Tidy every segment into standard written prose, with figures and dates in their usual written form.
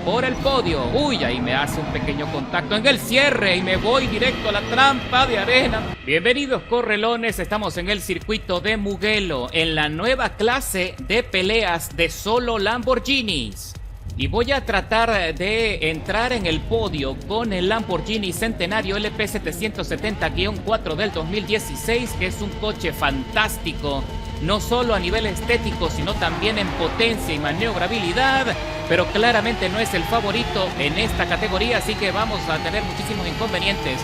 por el podio. Uy, ahí me hace un pequeño contacto en el cierre y me voy directo a la trampa de arena. Bienvenidos correlones, estamos en el circuito de Mugello, en la nueva clase de peleas de solo Lamborghinis. Y voy a tratar de entrar en el podio con el Lamborghini Centenario LP770-4 del 2016, que es un coche fantástico, no solo a nivel estético, sino también en potencia y maniobrabilidad, pero claramente no es el favorito en esta categoría, así que vamos a tener muchísimos inconvenientes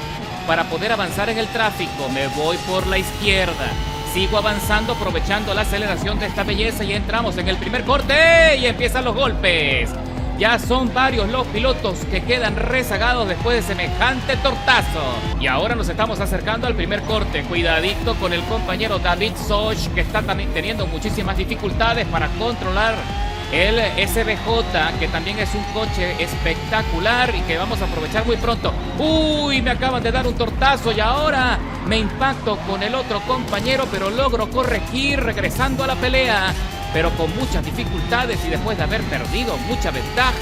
para poder avanzar en el tráfico. Me voy por la izquierda. Sigo avanzando aprovechando la aceleración de esta belleza y entramos en el primer corte y empiezan los golpes. Ya son varios los pilotos que quedan rezagados después de semejante tortazo. Y ahora nos estamos acercando al primer corte. Cuidadito con el compañero David Soch, que está también teniendo muchísimas dificultades para controlar el SVJ, que también es un coche espectacular y que vamos a aprovechar muy pronto. Uy, me acaban de dar un tortazo y ahora me impacto con el otro compañero, pero logro corregir regresando a la pelea, pero con muchas dificultades y después de haber perdido mucha ventaja.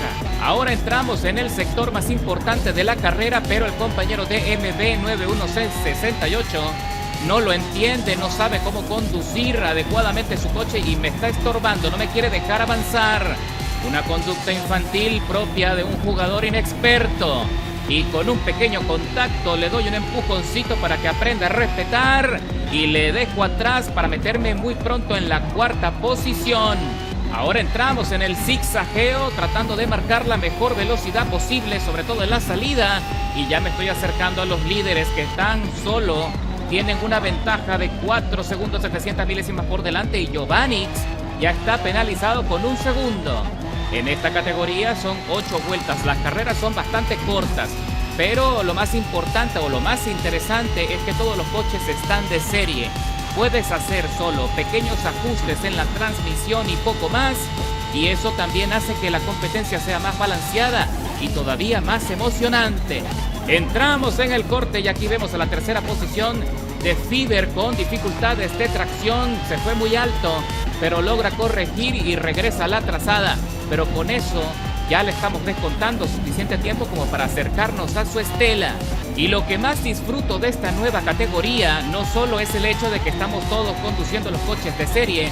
Ahora entramos en el sector más importante de la carrera, pero el compañero de MB9168 no lo entiende, no sabe cómo conducir adecuadamente su coche y me está estorbando, no me quiere dejar avanzar. Una conducta infantil propia de un jugador inexperto. Y con un pequeño contacto le doy un empujoncito para que aprenda a respetar y le dejo atrás para meterme muy pronto en la cuarta posición. Ahora entramos en el zigzagueo tratando de marcar la mejor velocidad posible, sobre todo en la salida, y ya me estoy acercando a los líderes que están solo. Tienen una ventaja de 4 segundos 700 milésimas por delante y Giovanni ya está penalizado con 1 segundo. En esta categoría son 8 vueltas, las carreras son bastante cortas, pero lo más importante o lo más interesante es que todos los coches están de serie. Puedes hacer solo pequeños ajustes en la transmisión y poco más, y eso también hace que la competencia sea más balanceada y todavía más emocionante. Entramos en el corte y aquí vemos a la tercera posición de Fiber con dificultades de tracción. Se fue muy alto, pero logra corregir y regresa a la trazada. Pero con eso ya le estamos descontando suficiente tiempo como para acercarnos a su estela. Y lo que más disfruto de esta nueva categoría no solo es el hecho de que estamos todos conduciendo los coches de serie,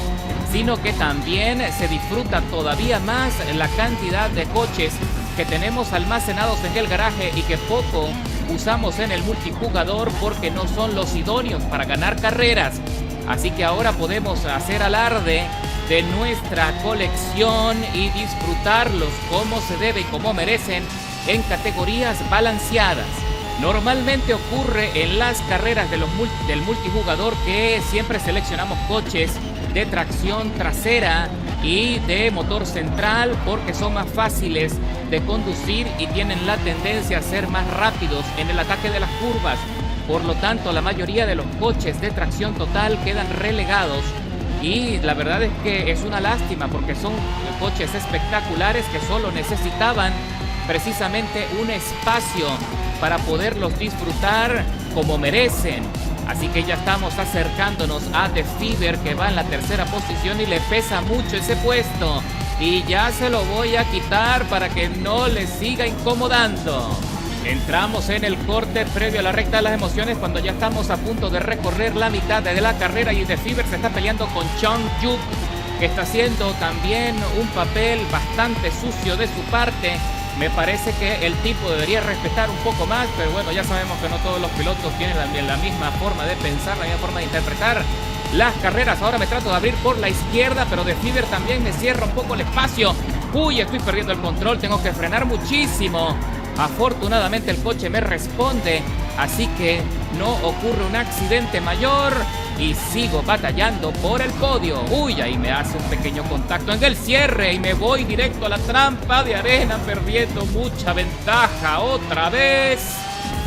sino que también se disfruta todavía más la cantidad de coches que tenemos almacenados en el garaje y que poco usamos en el multijugador porque no son los idóneos para ganar carreras. Así que ahora podemos hacer alarde de nuestra colección y disfrutarlos como se debe y como merecen en categorías balanceadas. Normalmente ocurre en las carreras del multijugador que siempre seleccionamos coches de tracción trasera y de motor central porque son más fáciles de conducir y tienen la tendencia a ser más rápidos en el ataque de las curvas. Por lo tanto, la mayoría de los coches de tracción total quedan relegados y la verdad es que es una lástima porque son coches espectaculares que solo necesitaban precisamente un espacio para poderlos disfrutar como merecen. Así que ya estamos acercándonos a The Fiber, que va en la tercera posición y le pesa mucho ese puesto. Y ya se lo voy a quitar para que no le siga incomodando. Entramos en el corte previo a la recta de las emociones cuando ya estamos a punto de recorrer la mitad de la carrera y The Fiber se está peleando con Chong Yuk, que está haciendo también un papel bastante sucio de su parte. Me parece que el tipo debería respetar un poco más, pero bueno, ya sabemos que no todos los pilotos tienen la misma forma de pensar, la misma forma de interpretar las carreras. Ahora me trato de abrir por la izquierda, pero The Fiber también me cierra un poco el espacio. Uy, estoy perdiendo el control, tengo que frenar muchísimo. Afortunadamente el coche me responde, así que no ocurre un accidente mayor y sigo batallando por el podio. Uy, ahí me hace un pequeño contacto en el cierre y me voy directo a la trampa de arena, perdiendo mucha ventaja otra vez.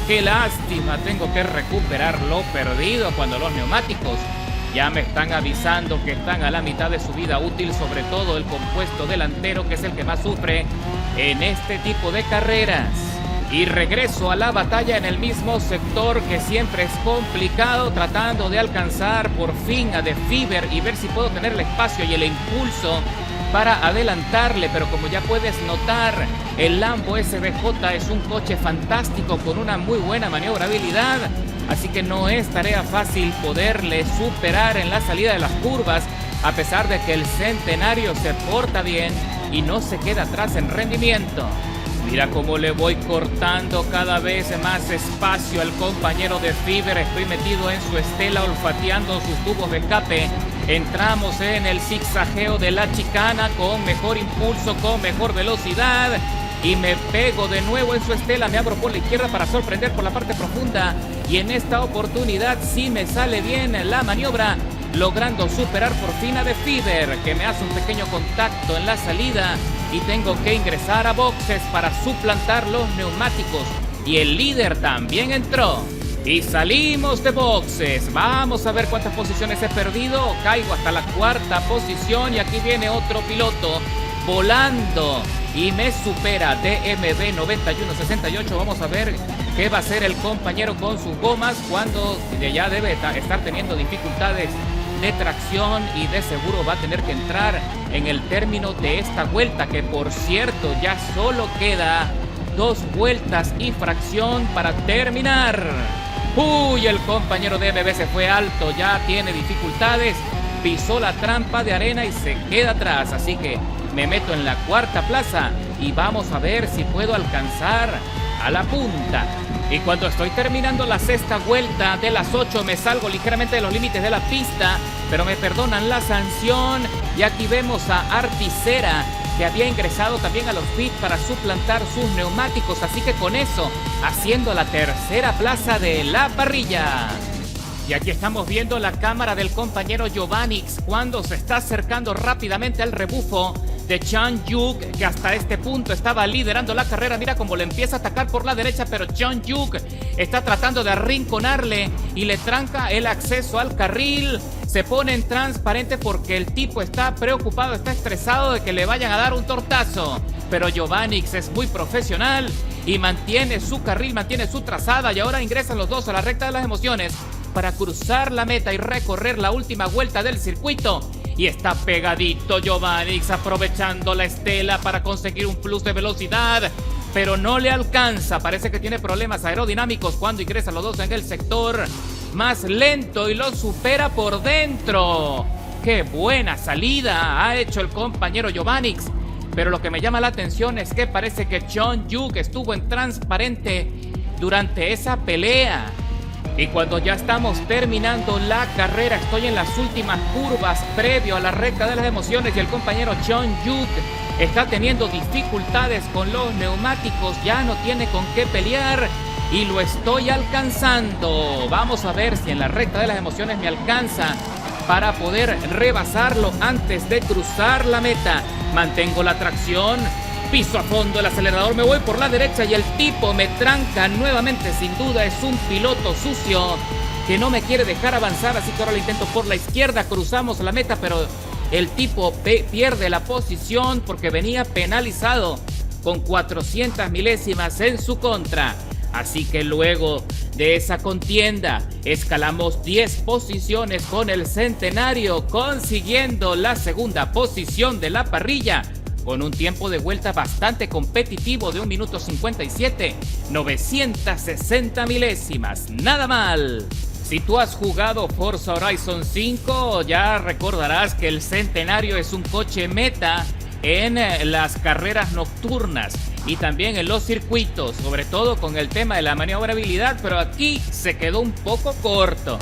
Qué lástima, tengo que recuperar lo perdido cuando los neumáticos ya me están avisando que están a la mitad de su vida útil, sobre todo el compuesto delantero, que es el que más sufre en este tipo de carreras. Y regreso a la batalla en el mismo sector que siempre es complicado, tratando de alcanzar por fin a The Fiber y ver si puedo tener el espacio y el impulso para adelantarle, pero como ya puedes notar, el Lambo SVJ es un coche fantástico con una muy buena maniobrabilidad, así que no es tarea fácil poderle superar en la salida de las curvas, a pesar de que el Centenario se porta bien y no se queda atrás en rendimiento. Mira cómo le voy cortando cada vez más espacio al compañero de Fiverr. Estoy metido en su estela olfateando sus tubos de escape. Entramos en el zigzagueo de la chicana con mejor impulso, con mejor velocidad. Y me pego de nuevo en su estela. Me abro por la izquierda para sorprender por la parte profunda. Y en esta oportunidad sí me sale bien la maniobra, logrando superar por fin a De Fiverr, que me hace un pequeño contacto en la salida y tengo que ingresar a boxes para suplantar los neumáticos. Y el líder también entró. Y salimos de boxes. Vamos a ver cuántas posiciones he perdido. Caigo hasta la cuarta posición y aquí viene otro piloto volando y me supera. DMB 9168. Vamos a ver qué va a hacer el compañero con sus gomas cuando ya debe estar teniendo dificultades de tracción y de seguro va a tener que entrar en el término de esta vuelta, que por cierto ya solo queda 2 vueltas y fracción para terminar. Uy, el compañero de MB se fue alto, ya tiene dificultades, pisó la trampa de arena y se queda atrás, así que me meto en la cuarta plaza y vamos a ver si puedo alcanzar a la punta. Y cuando estoy terminando la sexta vuelta de las 8 me salgo ligeramente de los límites de la pista, pero me perdonan la sanción. Y aquí vemos a Articera, que había ingresado también a los pits para suplantar sus neumáticos, así que con eso haciendo la tercera plaza de la parrilla. Y aquí estamos viendo la cámara del compañero Giovanix cuando se está acercando rápidamente al rebufo de Chan Yuk, que hasta este punto estaba liderando la carrera. Mira cómo le empieza a atacar por la derecha, pero Chan Yuk está tratando de arrinconarle y le tranca el acceso al carril. Se pone en transparente porque el tipo está preocupado, está estresado de que le vayan a dar un tortazo. Pero Giovanix es muy profesional y mantiene su carril, mantiene su trazada, y ahora ingresan los dos a la recta de las emociones para cruzar la meta y recorrer la última vuelta del circuito. Y está pegadito Giovanix, aprovechando la estela para conseguir un plus de velocidad, pero no le alcanza. Parece que tiene problemas aerodinámicos cuando ingresan los dos en el sector más lento y lo supera por dentro. ¡Qué buena salida ha hecho el compañero Giovanix! Pero lo que me llama la atención es que parece que Chan Yuk estuvo en transparente durante esa pelea. Y cuando ya estamos terminando la carrera, estoy en las últimas curvas previo a la recta de las emociones y el compañero Chan Yuk está teniendo dificultades con los neumáticos, ya no tiene con qué pelear y lo estoy alcanzando. Vamos a ver si en la recta de las emociones me alcanza para poder rebasarlo antes de cruzar la meta. Mantengo la tracción, piso a fondo el acelerador, me voy por la derecha y el tipo me tranca nuevamente. Sin duda es un piloto sucio que no me quiere dejar avanzar, así que ahora lo intento por la izquierda. Cruzamos la meta, pero el tipo pierde la posición porque venía penalizado con 400 milésimas en su contra. Así que luego de esa contienda escalamos 10 posiciones con el Centenario, consiguiendo la segunda posición de la parrilla con un tiempo de vuelta bastante competitivo de 1 minuto 57, 960 milésimas. Nada mal. Si tú has jugado Forza Horizon 5, ya recordarás que el Centenario es un coche meta en las carreras nocturnas y también en los circuitos, sobre todo con el tema de la maniobrabilidad, pero aquí se quedó un poco corto.